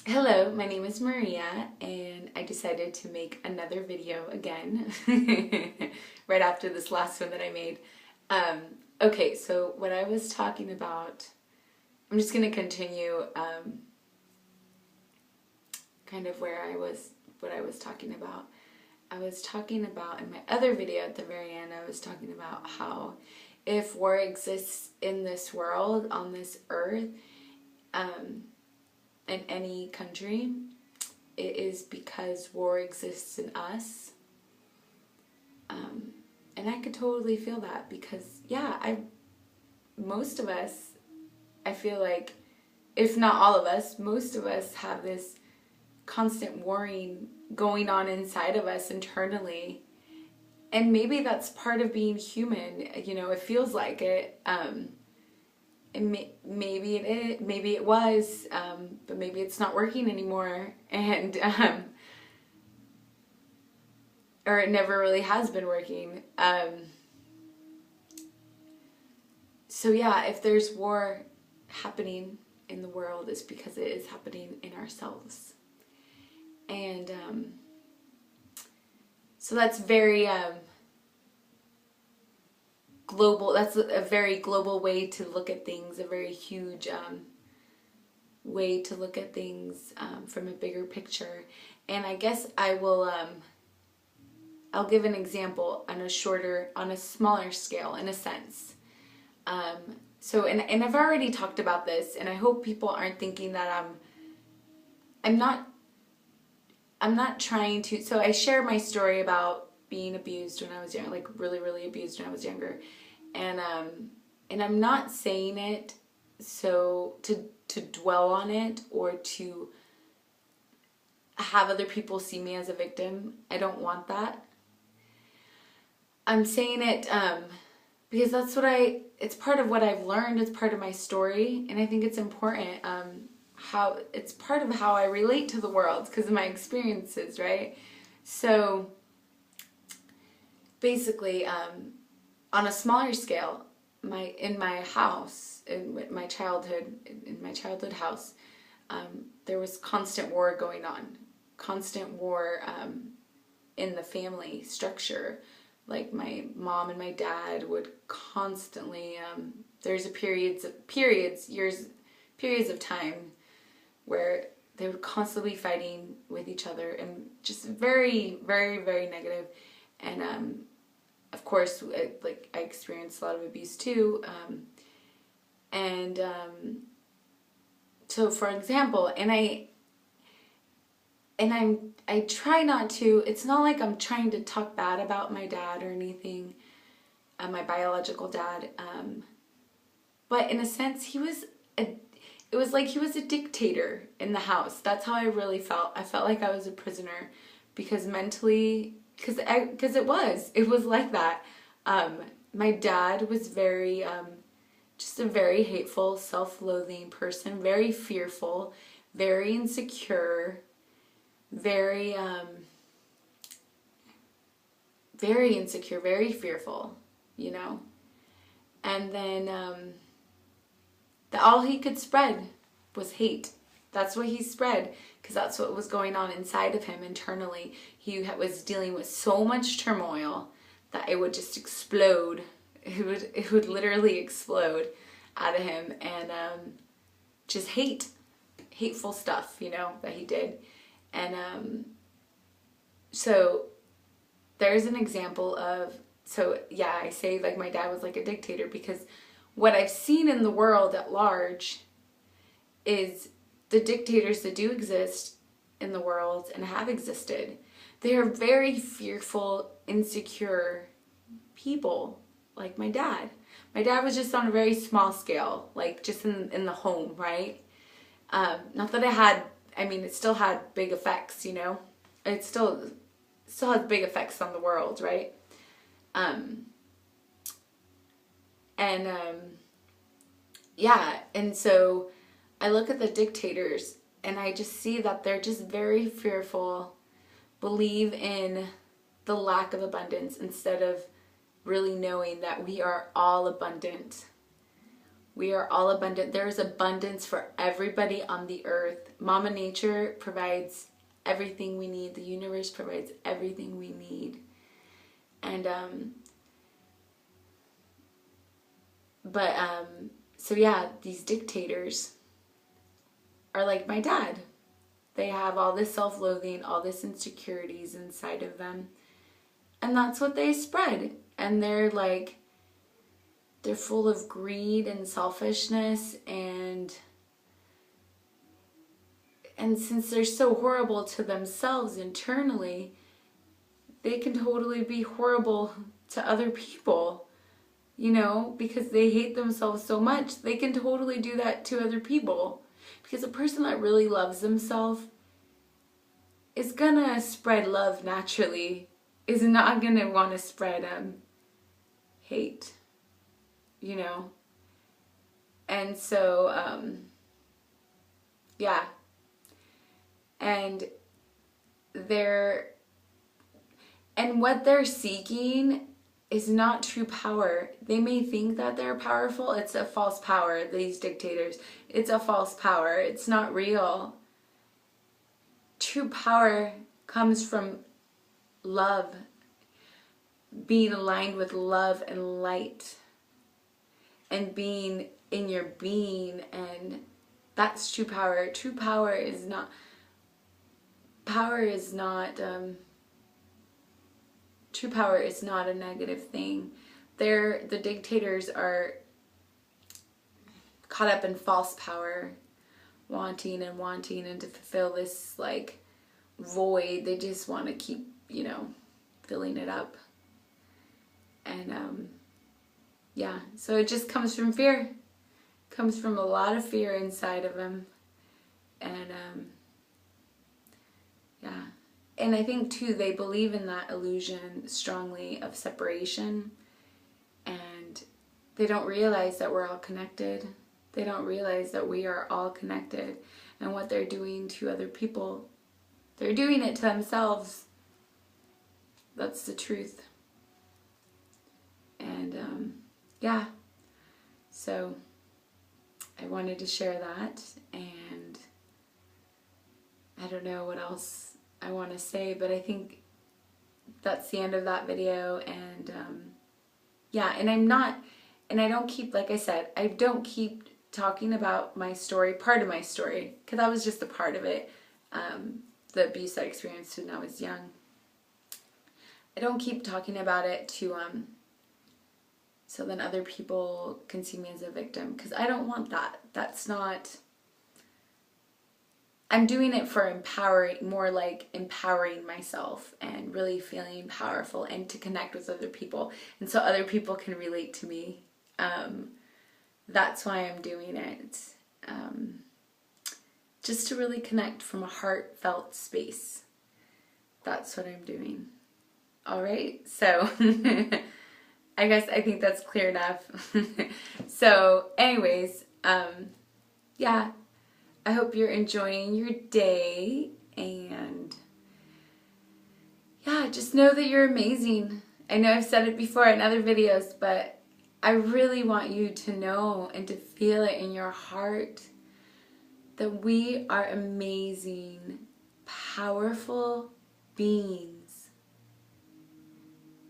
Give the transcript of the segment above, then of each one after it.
Hello, my name is Maria, and I decided to make another video again right after this last one that I made. Okay, so what I was talking about, I'm just going to continue kind of what I was talking about. I was talking about in my other video at the very end, I was talking about how if war exists in this world, on this earth, in any country, it is because war exists in us. And I could totally feel that because, yeah, most of us, I feel like, if not all of us, most of us have this constant warring going on inside of us internally. And maybe that's part of being human, it feels like it. Maybe it is, maybe it was, but maybe it's not working anymore, and or it never really has been working. So yeah, if there's war happening in the world, it's because it is happening in ourselves, and so that's very global. That's a very global way to look at things, a very huge way to look at things from a bigger picture. And I guess I'll give an example on a smaller scale, in a sense. And I've already talked about this, and I hope people aren't thinking that I'm not trying to. So I share my story about being abused when I was young, like really, really abused when I was younger, and I'm not saying it so to dwell on it or to have other people see me as a victim. I don't want that. I'm saying it because it's part of what I've learned. It's part of my story, and I think it's important. How it's part of how I relate to the world because of my experiences, right? So basically, on a smaller scale, in my house, in my childhood house, there was constant war going on, constant war in the family structure. Like my mom and my dad would constantly. There's periods of time where they would constantly be fighting with each other and just very, very, very negative. And of course, I experienced a lot of abuse too. So for example, I try not to. It's not like I'm trying to talk bad about my dad or anything, my biological dad. But in a sense, it was like he was a dictator in the house. That's how I really felt. I felt like I was a prisoner because mentally, because it was like that. My dad was very, just a very hateful, self-loathing person, very fearful, very insecure, very insecure, very fearful, and then all he could spread was hate. That's what he spread, because that's what was going on inside of him internally. He was dealing with so much turmoil that it would just explode. It would literally explode out of him, and just hateful stuff, that he did. And so there's an example of, so yeah, I say like my dad was like a dictator because what I've seen in the world at large is the dictators that do exist in the world and have existed, they are very fearful, insecure people, like my dad. My dad was just on a very small scale, like just in the home, right? Not that it still had big effects, It still has big effects on the world, right? Yeah, and so I look at the dictators and I just see that they're just very fearful, believe in the lack of abundance instead of really knowing that we are all abundant. We are all abundant. There is abundance for everybody on the earth. Mama Nature provides everything we need. The universe provides everything we need. And, so yeah, these dictators are like my dad. They have all this self-loathing, all this insecurities inside of them. And that's what they spread. And they're full of greed and selfishness, and since they're so horrible to themselves internally, they can totally be horrible to other people, you know, because they hate themselves so much. They can totally do that to other people, because a person that really loves themselves is gonna spread love naturally, is not gonna want to spread hate, you know. And so yeah, and what they're seeking is not true power. They may think that they're powerful. It's a false power, these dictators. It's a false power. It's not real. True power comes from love, being aligned with love and light, and being in your being, and that's true power. True power is not true power is not a negative thing. The dictators are caught up in false power, wanting and to fulfill this like void. They just want to keep, you know, filling it up. And yeah, so it just comes from fear. Comes from a lot of fear inside of them. And yeah. And I think too, they believe in that illusion strongly of separation, and they don't realize that we're all connected. They don't realize that we are all connected, and what they're doing to other people, they're doing it to themselves. That's the truth. And yeah, so I wanted to share that, and I don't know what else I want to say, but I think that's the end of that video. And yeah, and I don't keep, like I said, I don't keep talking about my story, part of my story, because that was just a part of it, the abuse I experienced when I was young. I don't keep talking about it to so then other people can see me as a victim, because I don't want that. That's not, I'm doing it for empowering, more like empowering myself and really feeling powerful and to connect with other people, and so other people can relate to me. That's why I'm doing it. Just to really connect from a heartfelt space. That's what I'm doing. All right, so I think that's clear enough. So anyways, yeah, I hope you're enjoying your day, and yeah, just know that you're amazing. I know I've said it before in other videos, but I really want you to know and to feel it in your heart that we are amazing, powerful beings.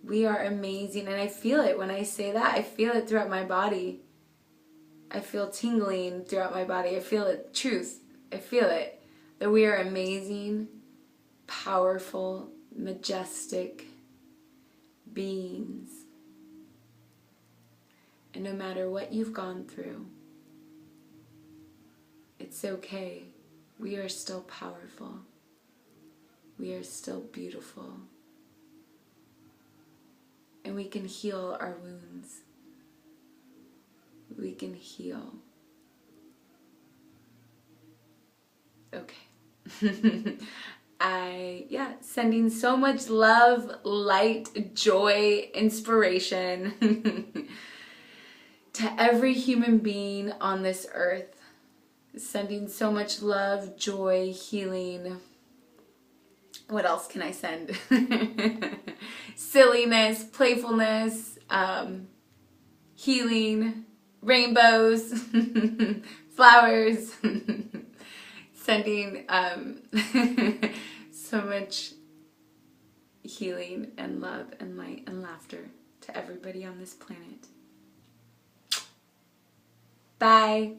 We are amazing, and I feel it when I say that. I feel it throughout my body. I feel tingling throughout my body. I feel it, truth. I feel it, that we are amazing, powerful, majestic beings. And no matter what you've gone through, it's okay. We are still powerful. We are still beautiful. And we can heal our wounds. We can heal. Okay. Sending so much love, light, joy, inspiration to every human being on this earth. Sending so much love, joy, healing. What else can I send? Silliness, playfulness, healing, rainbows, flowers, sending so much healing and love and light and laughter to everybody on this planet. Bye.